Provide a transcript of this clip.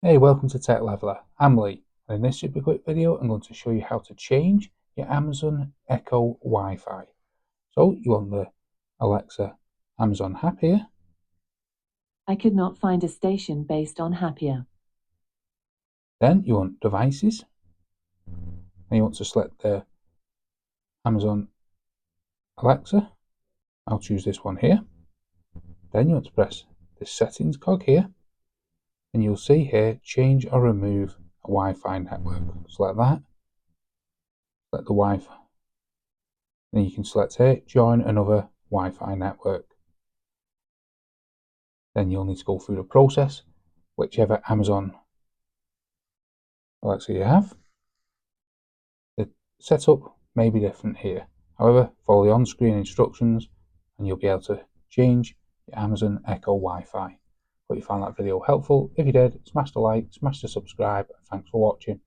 Hey, welcome to Tech Leveler. I'm Lee, and in this super quick video I'm going to show you how to change your Amazon Echo Wi-Fi. So you want the Alexa Amazon Happier. I could not find a station based on Happier. Then you want Devices, and you want to select the Amazon Alexa. I'll choose this one here. Then you want to press the settings cog here, and you'll see here change or remove a Wi-Fi network. Select that, select the Wi-Fi. Then you can select here join another Wi-Fi network. Then you'll need to go through the process, whichever Amazon Alexa you have. The setup may be different here. However, follow the on-screen instructions and you'll be able to change your Amazon Echo Wi-Fi. Hope you found that video helpful. If you did, smash the like, smash the subscribe, and thanks for watching.